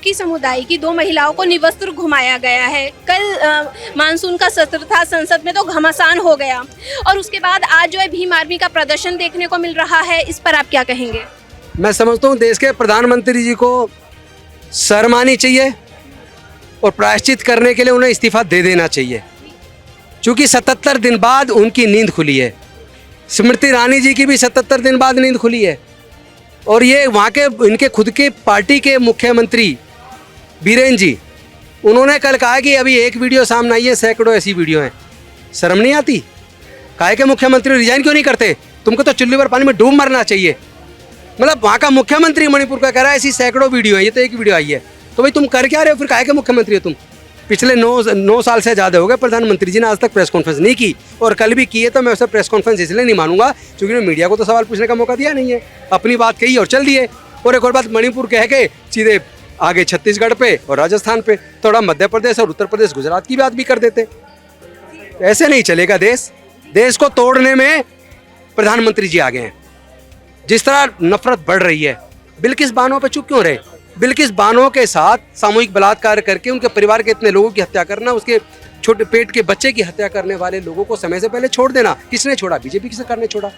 बाल्मीकि समुदाय की 2 महिलाओं को निवस्त्र घुमाया गया है। कल मानसून का सत्र था, संसद में तो घमासान हो गया और उसके बाद आज जो है भीम आर्मी का प्रदर्शन देखने को मिल रहा है। इस पर आप क्या कहेंगे? मैं समझता हूँ देश के प्रधानमंत्री जी को शर्म आनी चाहिए और प्रायश्चित करने के लिए उन्हें इस्तीफा दे देना चाहिए, क्योंकि 77 दिन बाद उनकी नींद खुली है। स्मृति ईरानी जी की भी 77 दिन बाद नींद खुली है। और ये वहाँ के इनके खुद के पार्टी के मुख्यमंत्री बीरेन जी, उन्होंने कल कहा कि अभी एक वीडियो सामने आई है, सैकड़ों ऐसी वीडियो हैं। शर्म नहीं आती? काहे के मुख्यमंत्री रिजाइन क्यों नहीं करते? तुमको तो चुल्ली पर पानी में डूब मरना चाहिए। मतलब वहाँ का मुख्यमंत्री मणिपुर का कह रहा है ऐसी सैकड़ों वीडियो है, ये तो एक वीडियो आई है। तो भाई तुम कर क्या रहे हो फिर? काहे के मुख्यमंत्री हो तुम? पिछले 9 साल से ज़्यादा हो गए प्रधानमंत्री जी ने आज तक प्रेस कॉन्फ्रेंस नहीं की, और कल भी की है तो मैं उसे प्रेस कॉन्फ्रेंस इसलिए नहीं मानूंगा क्योंकि उन्होंने मीडिया को तो सवाल पूछने का मौका दिया नहीं है। अपनी बात कही और चल दिए। और एक और बात, मणिपुर कह के सीधे आगे छत्तीसगढ़ पे और राजस्थान पे, थोड़ा मध्य प्रदेश और उत्तर प्रदेश गुजरात की बात भी कर देते। ऐसे नहीं चलेगा देश। देश को तोड़ने में प्रधानमंत्री जी आगे हैं। जिस तरह नफरत बढ़ रही है, बिल्किस बानो पे चुप क्यों रहे? बिल्किस बानो के साथ सामूहिक बलात्कार करके उनके परिवार के इतने लोगों की हत्या करना, उसके छोटे पेट के बच्चे की हत्या करने वाले लोगों को समय से पहले छोड़ देना, किसने छोड़ा? बीजेपी की सरकार ने छोड़ा।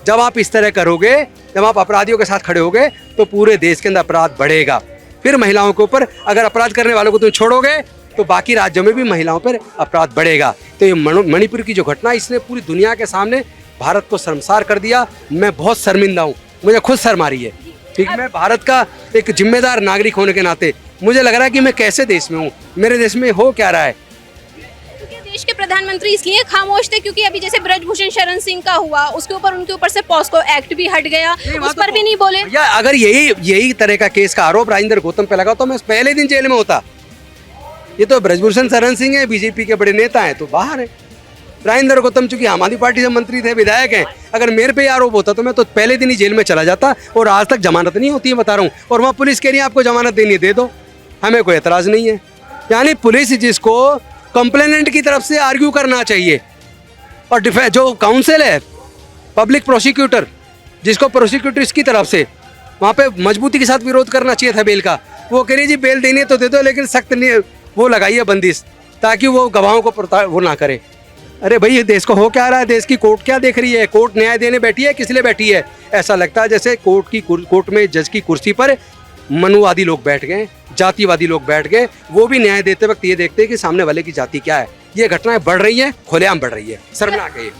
जब आप इस तरह करोगे, जब आप अपराधियों के साथ खड़े होगे, तो पूरे देश के अंदर अपराध बढ़ेगा। फिर महिलाओं के ऊपर, अगर अपराध करने वालों को तुम छोड़ोगे तो बाकी राज्यों में भी महिलाओं पर अपराध बढ़ेगा। तो ये मणिपुर की जो घटना, इसने पूरी दुनिया के सामने भारत को शर्मसार कर दिया। मैं बहुत शर्मिंदा हूँ, मुझे खुद शर्म आ रही है। ठीक, मैं भारत का एक जिम्मेदार नागरिक होने के नाते मुझे लग रहा है कि मैं कैसे देश में हूँ, मेरे देश में हो क्या रहा है। क्योंकि देश के प्रधानमंत्री इसलिए खामोश थे क्योंकि अभी जैसे ब्रजभूषण शरण सिंह का हुआ, उसके ऊपर उनके ऊपर से पॉस्को एक्ट भी हट गया, उस पर भी नहीं बोले। या अगर यही तरह का केस का आरोप राजेंद्र गौतम पे लगा तो मैं पहले दिन जेल में होता। ये तो ब्रजभूषण शरण सिंह है, बीजेपी के बड़े नेता हैं, तो बाहर है। राजेंद्र गौतम चूंकि आम आदमी पार्टी से मंत्री थे, विधायक हैं, अगर मेरे पे आरोप होता तो मैं तो पहले दिन ही जेल में चला जाता। और आज तक जमानत नहीं होती है, बता रहा हूँ। और वहाँ पुलिस कह रही है आपको जमानत देनी है, दे दो, हमें कोई एतराज़ नहीं है। यानी पुलिस जिसको कंप्लेनेंट की तरफ से आर्ग्यू करना चाहिए, और जो काउंसिल है पब्लिक प्रोसिक्यूटर, जिसको प्रोसिक्यूटर इसकी तरफ से वहाँ पे मजबूती के साथ विरोध करना चाहिए था बेल का, वो कह रही जी बेल देनी है तो दे दो, लेकिन सख्त नहीं वो लगाइए बंदिश, ताकि वो गवाहों को वो ना करे। अरे भाई, ये देश को हो क्या रहा है? देश की कोर्ट क्या देख रही है? कोर्ट न्याय देने बैठी है, किस लिए बैठी है? ऐसा लगता है जैसे कोर्ट में जज की कुर्सी पर मनुवादी लोग बैठ गए, जातिवादी लोग बैठ गए। वो भी न्याय देते वक्त ये देखते हैं कि सामने वाले की जाति क्या है। ये घटनाएं बढ़ रही है, खुलेआम बढ़ रही है, शर्मनाक है ये।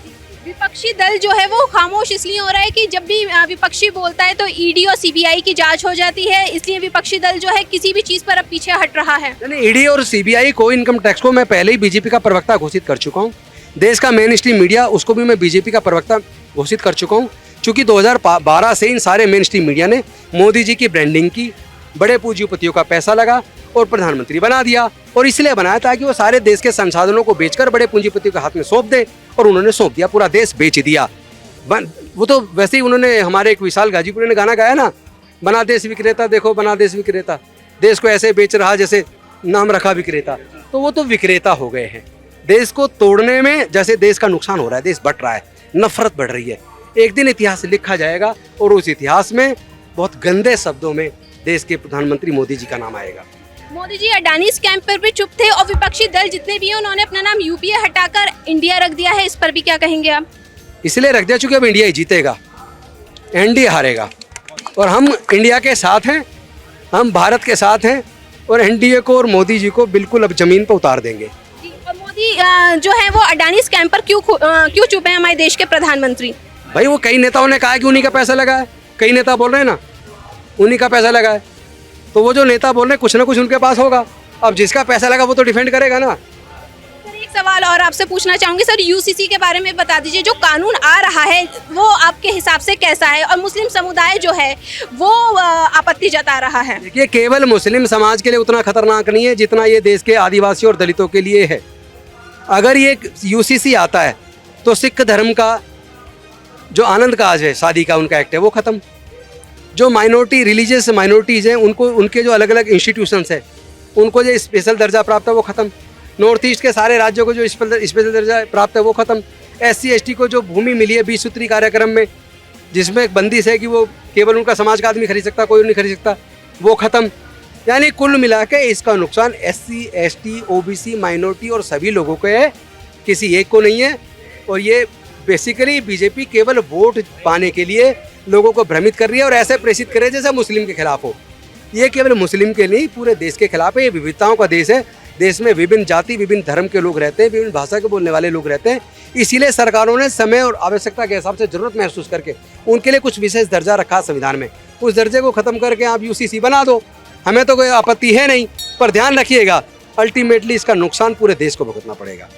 विपक्षी दल जो है वो खामोश इसलिए हो रहा है कि जब भी विपक्षी बोलता है तो ईडी और सीबीआई की जांच हो जाती है, इसलिए विपक्षी दल जो है किसी भी चीज पर अब पीछे हट रहा है। ईडी और सीबीआई को, इनकम टैक्स को मैं पहले ही बीजेपी का प्रवक्ता घोषित कर चुका हूँ। देश का मेन स्ट्रीम मीडिया, उसको भी मैं बीजेपी का प्रवक्ता घोषित कर चुका हूँ। चूँकि 2012 से इन सारे मेन स्ट्रीम मीडिया ने मोदी जी की ब्रांडिंग की, बड़े पूंजीपतियों का पैसा लगा और प्रधानमंत्री बना दिया। और इसलिए बनाया ताकि वो सारे देश के संसाधनों को बेचकर बड़े पूंजीपतियों के हाथ में सौंप दे, और उन्होंने सौंप दिया, पूरा देश बेच दिया। वो तो वैसे ही उन्होंने, हमारे एक विशाल गाजीपुर ने गाना गाया ना, बना देश विक्रेता, देखो बना देश विक्रेता, देश को ऐसे बेच रहा जैसे नाम रखा विक्रेता। तो वो तो विक्रेता हो गए हैं। देश को तोड़ने में जैसे देश का नुकसान हो रहा है, देश बढ़ रहा है, नफरत बढ़ रही है। एक दिन इतिहास लिखा जाएगा और उस इतिहास में बहुत गंदे शब्दों में देश के प्रधानमंत्री मोदी जी का नाम आएगा। मोदी जी अडानी स्कैम पर भी चुप थे और विपक्षी दल जितने भी हैं उन्होंने अपना नाम यूपीए हटाकर इंडिया रख दिया है। इस पर भी क्या कहेंगे आप? इसलिए रख दिया चूंकि अब इंडिया ही जीतेगा, एनडीए हारेगा। और हम इंडिया के साथ हैं, हम भारत के साथ हैं, और एनडीए को और मोदी जी को बिल्कुल अब जमीन पर उतार देंगे। और मोदी जो है वो अडानी स्कैम पर क्यों चुप है हमारे देश के प्रधानमंत्री? भाई वो कई नेताओं ने कहा है कि उन्हीं का पैसा लगा है, कई नेता बोल रहे हैं ना उन्हीं का पैसा लगा है, तो वो जो नेता बोल रहे हैं कुछ ना कुछ उनके पास होगा। अब जिसका पैसा लगा वो तो डिफेंड करेगा ना। सर एक सवाल और आपसे पूछना चाहूंगी सर, यूसीसी के बारे में बता दीजिए, जो कानून आ रहा है वो आपके हिसाब से कैसा है? और मुस्लिम समुदाय जो है वो आपत्ति जता रहा है। देखिए, केवल मुस्लिम समाज के लिए उतना खतरनाक नहीं है जितना ये देश के आदिवासी और दलितों के लिए है। अगर ये यूसीसी आता है तो सिख धर्म का जो आनंद काज है, शादी का उनका एक्ट है, वो खत्म। जो माइनॉरिटी, रिलीजियस माइनॉरिटीज़ हैं, उनको उनके जो अलग अलग इंस्टीट्यूशंस हैं, उनको जो स्पेशल दर्जा प्राप्त है वो खत्म। नॉर्थ ईस्ट के सारे राज्यों को जो स्पेशल दर्जा प्राप्त है वो खत्म। SC ST को जो भूमि मिली है 20 सूत्री कार्यक्रम में, जिसमें एक बंदिश है कि वो केवल उनका समाज का आदमी खरीद सकता, कोई नहीं खरीद सकता, वो खत्म। यानी कुल मिला के इसका नुकसान SC, ST, OBC, माइनॉरिटी और सभी लोगों को है, किसी एक को नहीं है। और ये बेसिकली बीजेपी केवल वोट पाने के लिए लोगों को भ्रमित कर रही है और ऐसे प्रेषित कर रही है जैसे मुस्लिम के खिलाफ हो। ये केवल मुस्लिम के नहीं, पूरे देश के खिलाफ है। ये विविधताओं का देश है। देश में विभिन्न जाति, विभिन्न धर्म के लोग रहते हैं, विभिन्न भाषा के बोलने वाले लोग रहते हैं। इसीलिए सरकारों ने समय और आवश्यकता के हिसाब से जरूरत महसूस करके उनके लिए कुछ विशेष दर्जा रखा संविधान में। उस दर्जे को खत्म करके आप UCC बना दो, हमें तो कोई आपत्ति है नहीं, पर ध्यान रखिएगा अल्टीमेटली इसका नुकसान पूरे देश को भुगतना पड़ेगा।